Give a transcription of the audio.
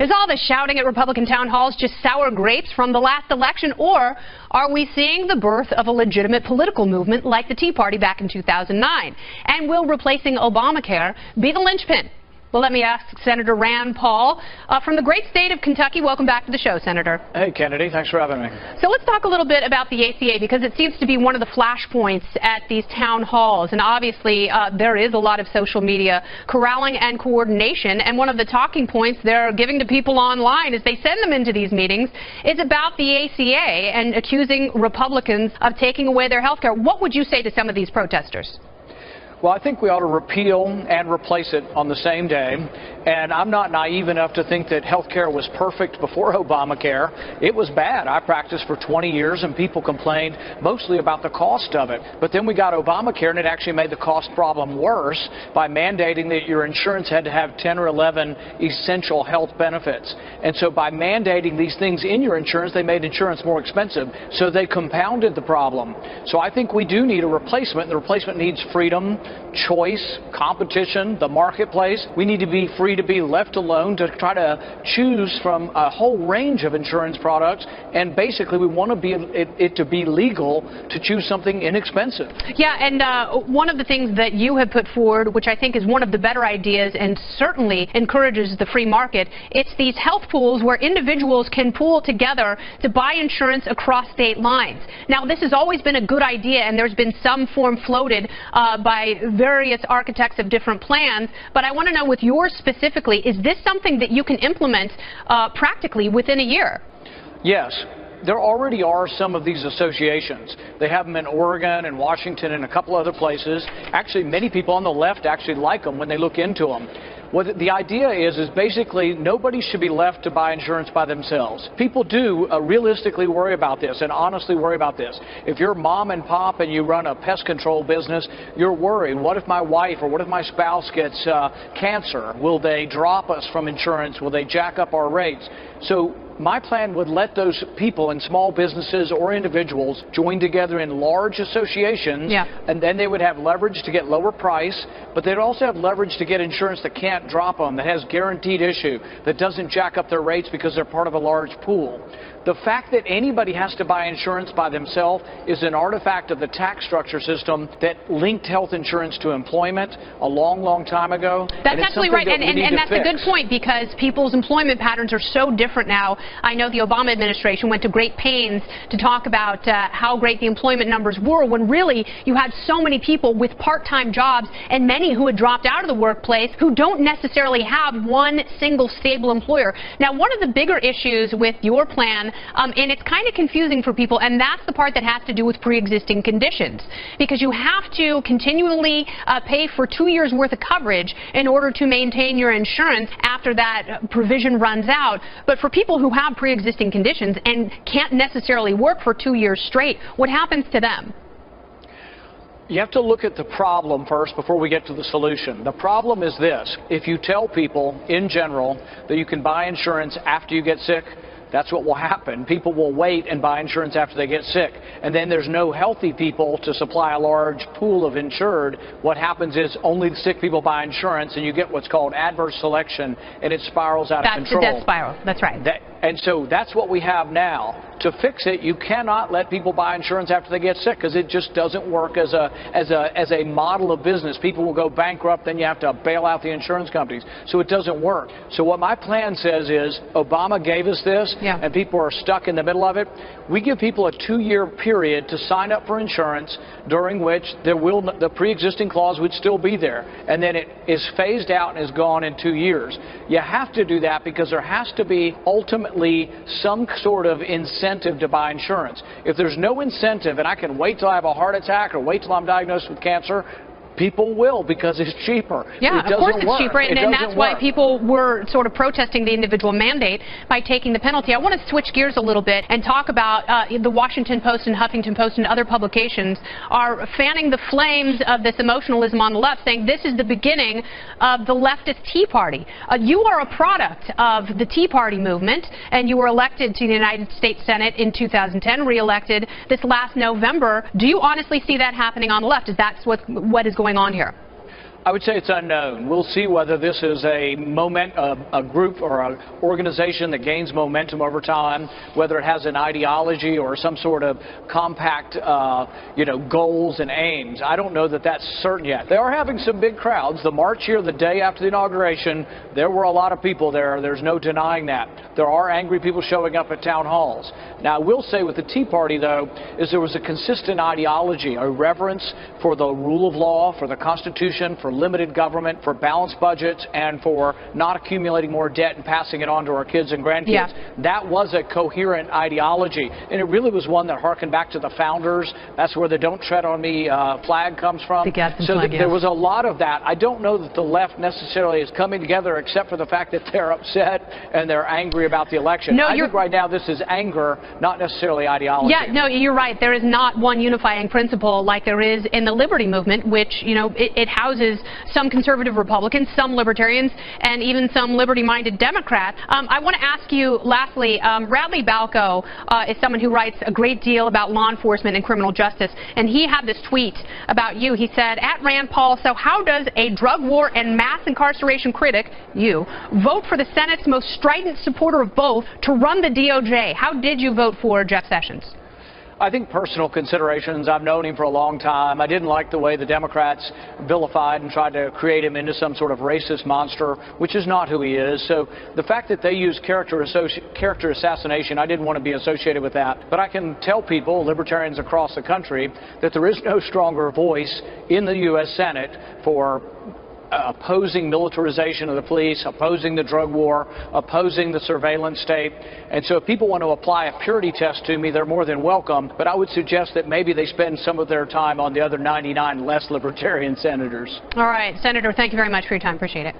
Is all the shouting at Republican town halls just sour grapes from the last election, or are we seeing the birth of a legitimate political movement like the Tea Party back in 2009? And will replacing Obamacare be the linchpin? Well, let me ask Senator Rand Paul from the great state of Kentucky. Welcome back to the show, Senator. Hey, Kennedy. Thanks for having me. So let's talk a little bit about the ACA, because it seems to be one of the flashpoints at these town halls. And obviously, there is a lot of social media corralling and coordination. And one of the talking points they're giving to people online as they send them into these meetings is about the ACA and accusing Republicans of taking away their health care. What would you say to some of these protesters? Well, I think we ought to repeal and replace it on the same day. And I'm not naive enough to think that health care was perfect before Obamacare. It was bad. I practiced for 20 years, and people complained mostly about the cost of it. But then we got Obamacare, and it actually made the cost problem worse by mandating that your insurance had to have 10 or 11 essential health benefits. And so by mandating these things in your insurance, they made insurance more expensive. So they compounded the problem. So I think we do need a replacement. The replacement needs freedom, choice, competition, the marketplace. We need to be free to be left alone to try to choose from a whole range of insurance products, and basically we want it to be legal to choose something inexpensive. Yeah, and one of the things that you have put forward, which I think is one of the better ideas and certainly encourages the free market, it's these health pools where individuals can pool together to buy insurance across state lines. Now, this has always been a good idea, and there's been some form floated by various architects of different plans, but I want to know with yours specifically, is this something that you can implement practically within a year? Yes. There already are some of these associations. They have them in Oregon and Washington and a couple other places. Actually, many people on the left actually like them when they look into them. What the idea is basically nobody should be left to buy insurance by themselves. People do realistically worry about this and honestly worry about this. If you're mom and pop and you run a pest control business, you're worried. What if my wife or what if my spouse gets cancer? Will they drop us from insurance? Will they jack up our rates? So my plan would let those people in small businesses or individuals join together in large associations, and then they would have leverage to get lower price, but they'd also have leverage to get insurance that can't drop them, that has guaranteed issue, that doesn't jack up their rates because they're part of a large pool. The fact that anybody has to buy insurance by themselves is an artifact of the tax structure system that linked health insurance to employment a long, long time ago. That's absolutely right, and that's a good point, because people's employment patterns are so different now. I know the Obama administration went to great pains to talk about how great the employment numbers were, when really you had so many people with part-time jobs and many who had dropped out of the workplace who don't necessarily have one single stable employer. Now, one of the bigger issues with your plan, and it's kind of confusing for people, and that's the part that has to do with pre-existing conditions, because you have to continually pay for 2 years worth of coverage in order to maintain your insurance after that provision runs out. But for people who have pre-existing conditions and can't necessarily work for 2 years straight, what happens to them? You have to look at the problem first before we get to the solution. The problem is this: if you tell people in general that you can buy insurance after you get sick, that's what will happen. People will wait and buy insurance after they get sick. And then there's no healthy people to supply a large pool of insured. What happens is only the sick people buy insurance, and you get what's called adverse selection, and it spirals out of control. That's the death spiral. That's right. And so that's what we have now. To fix it, you cannot let people buy insurance after they get sick, because it just doesn't work as a model of business. People will go bankrupt, then you have to bail out the insurance companies. So it doesn't work. So what my plan says is, Obama gave us this, and people are stuck in the middle of it. We give people a 2-year period to sign up for insurance, during which the pre-existing clause would still be there, and then it is phased out and is gone in 2 years. You have to do that because there has to be ultimately some sort of incentive to buy insurance. If there's no incentive, and I can wait till I have a heart attack or wait till I'm diagnosed with cancer, people will, because it's cheaper. Yeah, of course it's cheaper, and that's why people were sort of protesting the individual mandate by taking the penalty. I want to switch gears a little bit and talk about the Washington Post and Huffington Post and other publications are fanning the flames of this emotionalism on the left, saying this is the beginning of the leftist Tea Party. You are a product of the Tea Party movement, and you were elected to the United States Senate in 2010, re-elected this last November. Do you honestly see that happening on the left? Is that what is going on here? I would say it's unknown. We'll see whether this is a group or an organization that gains momentum over time, whether it has an ideology or some sort of compact, goals and aims. I don't know that that's certain yet. They are having some big crowds. The march here, the day after the inauguration, there were a lot of people there. There's no denying that. There are angry people showing up at town halls. Now, I will say with the Tea Party, though, is there was a consistent ideology, a reverence for the rule of law, for the Constitution, for limited government, for balanced budgets, and for not accumulating more debt and passing it on to our kids and grandkids. Yeah. That was a coherent ideology, and it really was one that harkened back to the founders. That's where the "Don't Tread on Me" flag comes from. There was a lot of that. I don't know that the left necessarily is coming together, except for the fact that they're upset and they're angry about the election. No, I think right now this is anger, not necessarily ideology. Yeah, no, you're right. There is not one unifying principle like there is in the liberty movement, which, it houses some conservative Republicans, some libertarians, and even some liberty-minded Democrats. I want to ask you, lastly, Radley Balco is someone who writes a great deal about law enforcement and criminal justice, and he had this tweet about you. He said, at Rand Paul, so how does a drug war and mass incarceration critic, you, vote for the Senate's most strident supporter of both to run the DOJ? How did you vote for Jeff Sessions? I think personal considerations. I've known him for a long time. I didn't like the way the Democrats vilified and tried to create him into some sort of racist monster, which is not who he is. So the fact that they use character assassination, I didn't want to be associated with that. But I can tell people, libertarians across the country, that there is no stronger voice in the U.S. Senate for opposing militarization of the police, opposing the drug war, opposing the surveillance state. And so if people want to apply a purity test to me, they're more than welcome. But I would suggest that maybe they spend some of their time on the other 99 less libertarian senators. All right, Senator, thank you very much for your time. Appreciate it.